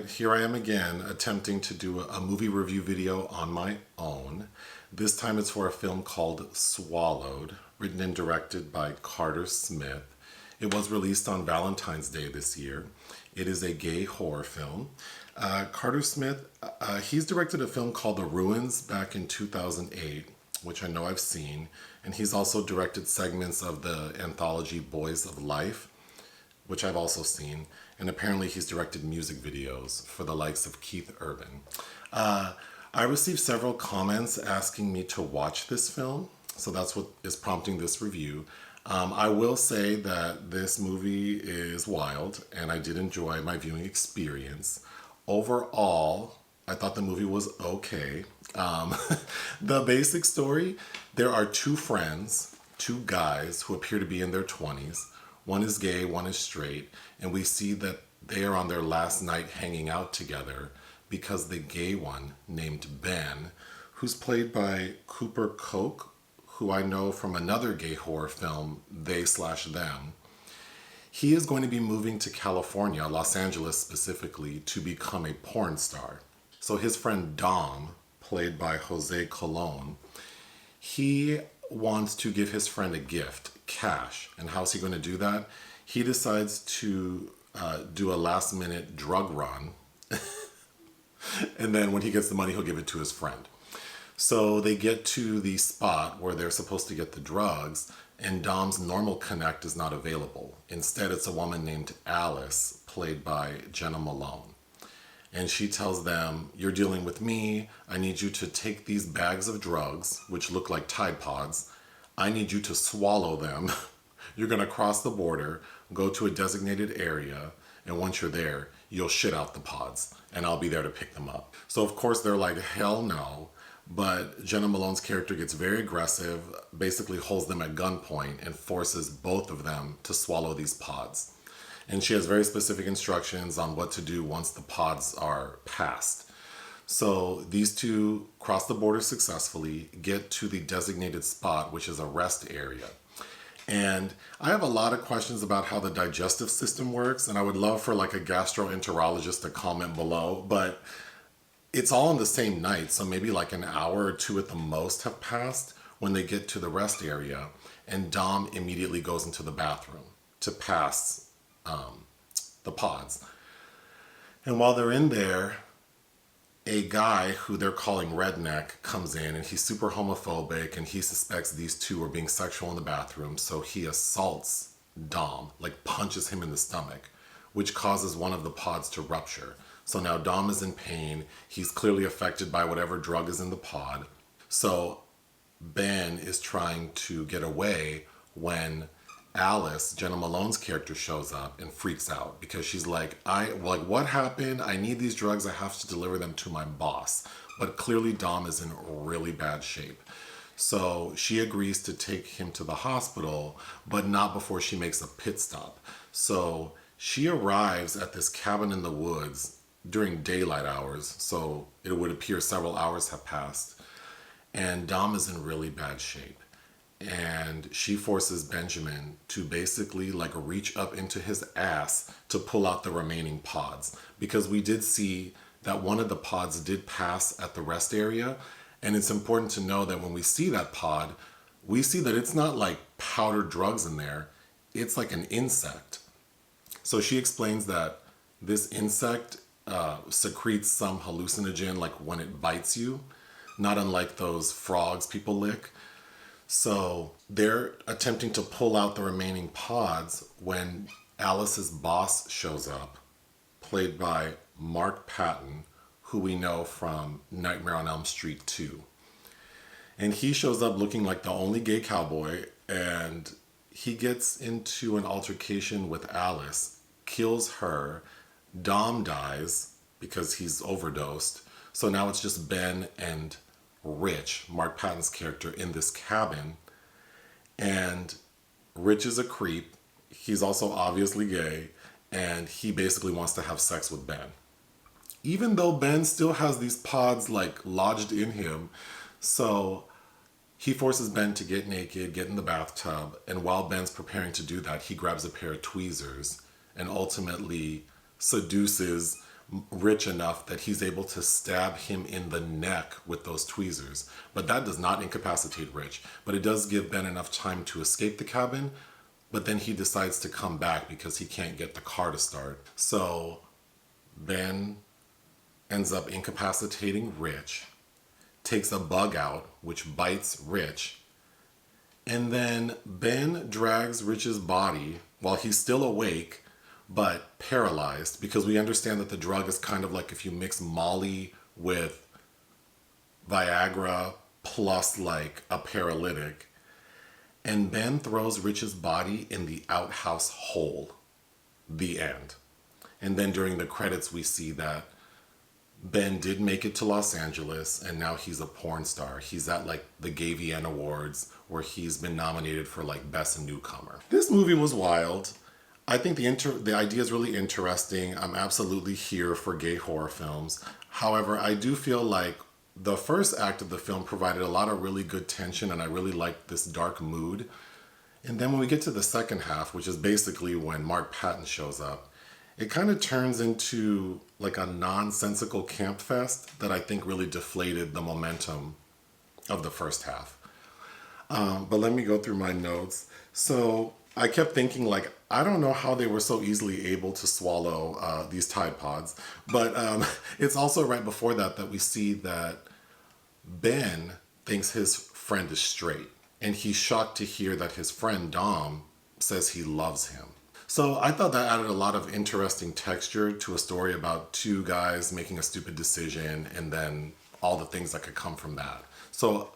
here I am again attempting to do a movie review video on my own. This time it's for a film called Swallowed, written and directed by Carter Smith. It was released on Valentine's Day this year. It is a gay horror film. Carter Smith, he's directed a film called The Ruins back in 2008, which I know I've seen. And he's also directed segments of the anthology Boys of Life, which I've also seen. And apparently he's directed music videos for the likes of Keith Urban. I received several comments asking me to watch this film, so that's what is prompting this review. I will say that this movie is wild, and I did enjoy my viewing experience. Overall, I thought the movie was okay. The basic story, there are two friends, two guys who appear to be in their 20s. One is gay, one is straight, and we see that they are on their last night hanging out together because the gay one, named Ben, who's played by Cooper Koch, who I know from another gay horror film, They/Them, he is going to be moving to California, Los Angeles specifically, to become a porn star. So his friend Dom, played by Jose Colon, he wants to give his friend a gift, cash. And how's he going to do that? He decides to do a last minute drug run. And then when he gets the money, he'll give it to his friend. So they get to the spot where they're supposed to get the drugs, and Dom's normal connect is not available. Instead, it's a woman named Alice, played by Jena Malone. And she tells them, "You're dealing with me. I need you to take these bags of drugs, which look like Tide Pods. I need you to swallow them. You're going to cross the border, go to a designated area, and once you're there, you'll shit out the pods, and I'll be there to pick them up." So of course they're like, hell no. But Jena Malone's character gets very aggressive, basically holds them at gunpoint and forces both of them to swallow these pods. And she has very specific instructions on what to do once the pods are passed. So these two cross the border successfully, get to the designated spot, which is a rest area. And I have a lot of questions about how the digestive system works, and I would love for like a gastroenterologist to comment below, but it's all on the same night, so maybe like an hour or two at the most have passed when they get to the rest area, and Dom immediately goes into the bathroom to pass the pods. And while they're in there, a guy who they're calling Redneck comes in, and he's super homophobic, and he suspects these two are being sexual in the bathroom, so he assaults Dom, like punches him in the stomach, which causes one of the pods to rupture. So now Dom is in pain. He's clearly affected by whatever drug is in the pod. So Ben is trying to get away when Alice, Jena Malone's character, shows up and freaks out because she's like, what happened? I need these drugs. I have to deliver them to my boss. But clearly Dom is in really bad shape. So she agrees to take him to the hospital, but not before she makes a pit stop. So she arrives at this cabin in the woods during daylight hours, so it would appear several hours have passed, and Dom is in really bad shape. And she forces Benjamin to basically like reach up into his ass to pull out the remaining pods, because we did see that one of the pods did pass at the rest area. And it's important to know that when we see that pod, we see that it's not like powdered drugs in there, it's like an insect. So she explains that this insect secretes some hallucinogen like when it bites you, not unlike those frogs people lick. So they're attempting to pull out the remaining pods when Alice's boss shows up, played by Mark Patton, who we know from Nightmare on Elm Street 2. And he shows up looking like the only gay cowboy, and he gets into an altercation with Alice, kills her. Dom dies because he's overdosed. So now it's just Ben and Rich, Mark Patton's character, in this cabin. And Rich is a creep. He's also obviously gay, and he basically wants to have sex with Ben. Even though Ben still has these pods like lodged in him. So he forces Ben to get naked, get in the bathtub, and while Ben's preparing to do that, he grabs a pair of tweezers and ultimately seduces rich enough that he's able to stab him in the neck with those tweezers. But that does not incapacitate Rich. But it does give Ben enough time to escape the cabin. But then he decides to come back because he can't get the car to start. So Ben ends up incapacitating Rich, takes a bug out, which bites Rich. And then Ben drags Rich's body while he's still awake, but paralyzed, because we understand that the drug is kind of like if you mix Molly with Viagra plus like a paralytic. And Ben throws Rich's body in the outhouse hole. The end. And then during the credits, we see that Ben did make it to Los Angeles, and now he's a porn star. He's at like the Gay Vienna Awards, where he's been nominated for like Best Newcomer. This movie was wild. I think the idea is really interesting. I'm absolutely here for gay horror films. However, I do feel like the first act of the film provided a lot of really good tension, and I really liked this dark mood. And then when we get to the second half, which is basically when Mark Patton shows up, it kind of turns into like a nonsensical camp fest that I think really deflated the momentum of the first half. But let me go through my notes. So I kept thinking, like, I don't know how they were so easily able to swallow these Tide Pods. But it's also right before that that we see that Ben thinks his friend is straight. And he's shocked to hear that his friend Dom says he loves him. So I thought that added a lot of interesting texture to a story about two guys making a stupid decision and then all the things that could come from that. So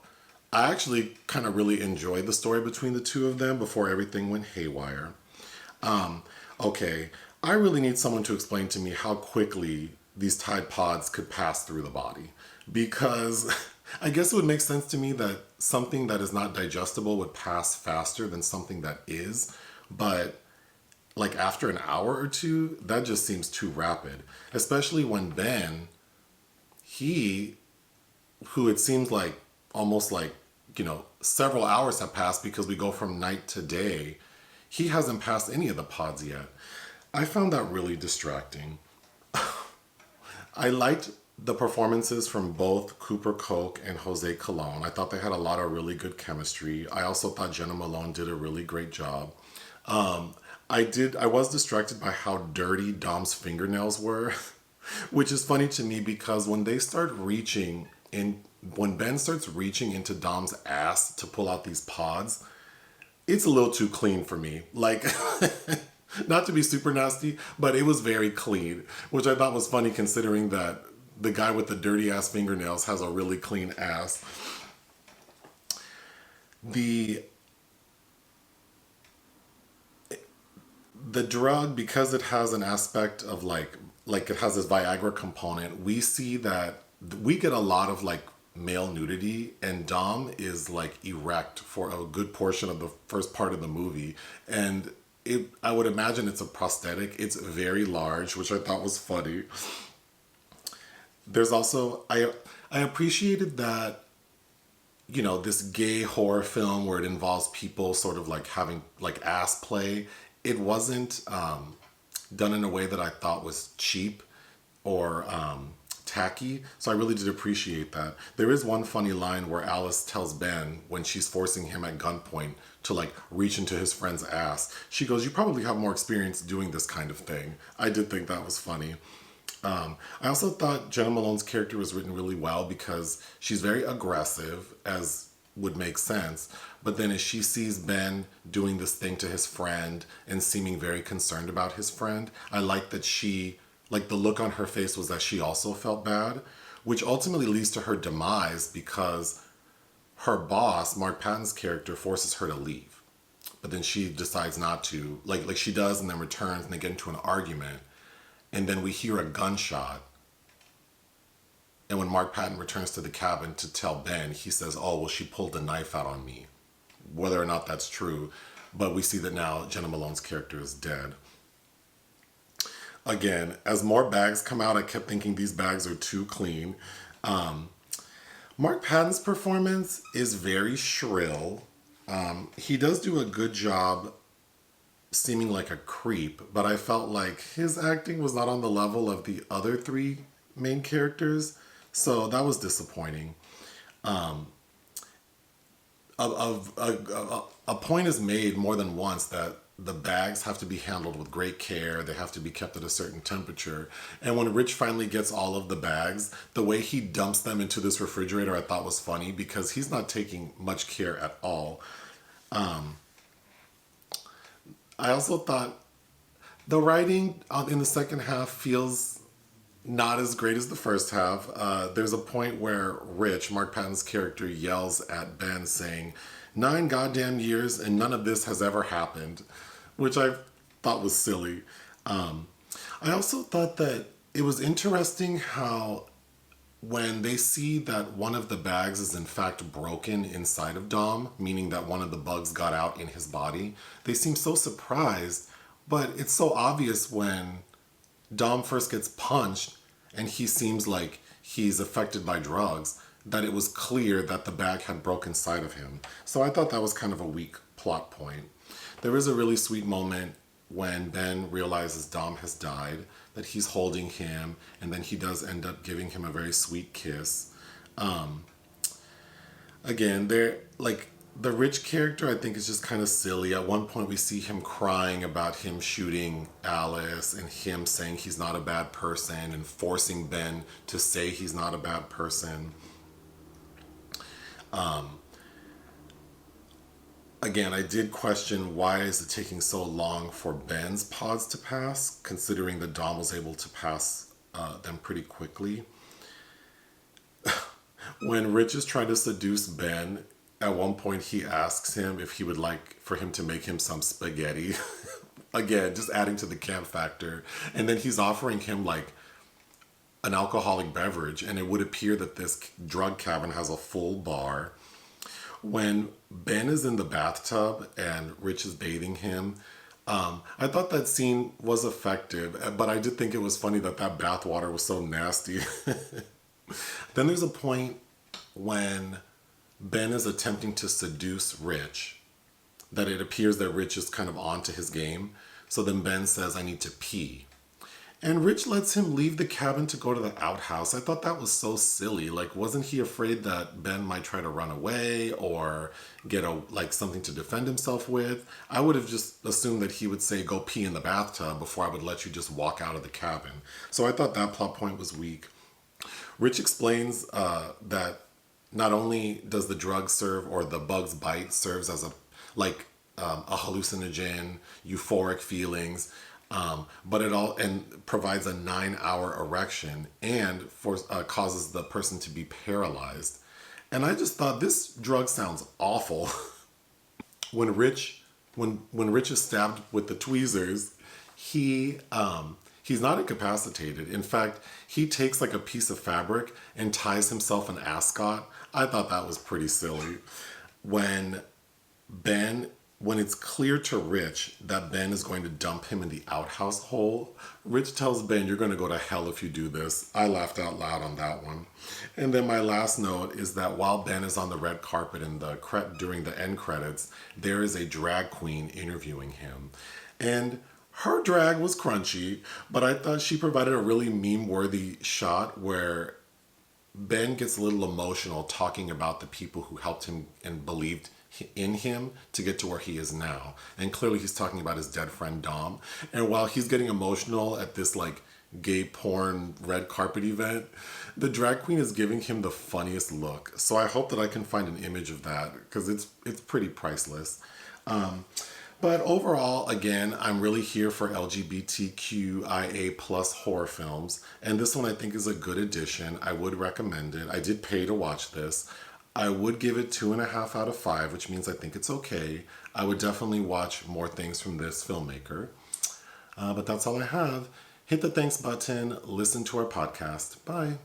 I actually kind of really enjoyed the story between the two of them before everything went haywire. Okay, I really need someone to explain to me how quickly these Tide Pods could pass through the body. Because I guess it would make sense to me that something that is not digestible would pass faster than something that is. But like after an hour or two, that just seems too rapid. Especially when Ben, who it seems like almost like, several hours have passed because we go from night to day, he hasn't passed any of the pods yet. I found that really distracting. I liked the performances from both Cooper Koch and Jose Colon. I thought they had a lot of really good chemistry. I also thought Jena Malone did a really great job. I was distracted by how dirty Dom's fingernails were, which is funny to me because when Ben starts reaching into Dom's ass to pull out these pods, it's a little too clean for me. Like, not to be super nasty, but it was very clean, which I thought was funny considering that the guy with the dirty ass fingernails has a really clean ass. The drug, because it has an aspect of like it has this Viagra component, we see that we get a lot of like male nudity, and Dom is like erect for a good portion of the first part of the movie. And I would imagine it's a prosthetic. It's very large, which I thought was funny. There's also, I appreciated that, this gay horror film where it involves people sort of like having like ass play. It wasn't done in a way that I thought was cheap or tacky. So I really did appreciate that. There is one funny line where Alice tells Ben when she's forcing him at gunpoint to like reach into his friend's ass. She goes, "You probably have more experience doing this kind of thing." I did think that was funny. I also thought Jena Malone's character was written really well because she's very aggressive, as would make sense. But then as she sees Ben doing this thing to his friend and seeming very concerned about his friend, I like that the look on her face was that she also felt bad, which ultimately leads to her demise because her boss, Mark Patton's character, forces her to leave. But then she decides not to, like she does, and then returns and they get into an argument. And then we hear a gunshot. And when Mark Patton returns to the cabin to tell Ben, he says, "Oh, well, she pulled a knife out on me." Whether or not that's true. But we see that now Jena Malone's character is dead. Again, as more bags come out, I kept thinking these bags are too clean. Mark Patton's performance is very shrill. He does do a good job seeming like a creep, but I felt like his acting was not on the level of the other three main characters, so that was disappointing. Um, a point is made more than once that the bags have to be handled with great care. They have to be kept at a certain temperature. And when Rich finally gets all of the bags, the way he dumps them into this refrigerator I thought was funny because he's not taking much care at all. I also thought the writing in the second half feels not as great as the first half. There's a point where Rich, Mark Patton's character, yells at Ben saying, 9 goddamn years and none of this has ever happened, which I thought was silly. I also thought that it was interesting how when they see that one of the bags is in fact broken inside of Dom, meaning that one of the bugs got out in his body, they seem so surprised, but it's so obvious when Dom first gets punched and he seems like he's affected by drugs, that it was clear that the bag had broken inside of him. So I thought that was kind of a weak plot point. There is a really sweet moment when Ben realizes Dom has died, that he's holding him, and then he does end up giving him a very sweet kiss. Again, they're like the Rich character I think is just kind of silly. At one point we see him crying about him shooting Alice and him saying he's not a bad person and forcing Ben to say he's not a bad person. Again, I did question why is it taking so long for Ben's pods to pass, considering that Dom was able to pass them pretty quickly. When Rich is trying to seduce Ben, at one point he asks him if he would like for him to make him some spaghetti. Again, just adding to the camp factor. And then he's offering him like an alcoholic beverage, and it would appear that this drug cabin has a full bar. When Ben is in the bathtub and Rich is bathing him, I thought that scene was effective, but I did think it was funny that that bath water was so nasty. Then there's a point when Ben is attempting to seduce Rich, that it appears that Rich is kind of onto his game. So then Ben says, I need to pee. And Rich lets him leave the cabin to go to the outhouse. I thought that was so silly. Like, wasn't he afraid that Ben might try to run away or get something to defend himself with? I would have just assumed that he would say, go pee in the bathtub before I would let you just walk out of the cabin. So I thought that plot point was weak. Rich explains that not only does the drug serve, or the bug's bite serves as a hallucinogen, euphoric feelings, but it all and provides a 9-hour erection and causes the person to be paralyzed. And I just thought this drug sounds awful. When Rich is stabbed with the tweezers, he's not incapacitated. In fact, he takes like a piece of fabric and ties himself an ascot. I thought that was pretty silly. When it's clear to Rich that Ben is going to dump him in the outhouse hole, Rich tells Ben, you're going to go to hell if you do this. I laughed out loud on that one. And then my last note is that while Ben is on the red carpet during the end credits, there is a drag queen interviewing him. And her drag was crunchy, but I thought she provided a really meme-worthy shot where Ben gets a little emotional talking about the people who helped him and believed in him to get to where he is now. And clearly he's talking about his dead friend Dom. And while he's getting emotional at this like gay porn red carpet event, the drag queen is giving him the funniest look. So I hope that I can find an image of that because it's pretty priceless. But overall, again, I'm really here for LGBTQIA plus horror films. And this one I think is a good addition. I would recommend it. I did pay to watch this. I would give it 2.5 out of 5, which means I think it's okay. I would definitely watch more things from this filmmaker. But that's all I have. Hit the thanks button. Listen to our podcast. Bye.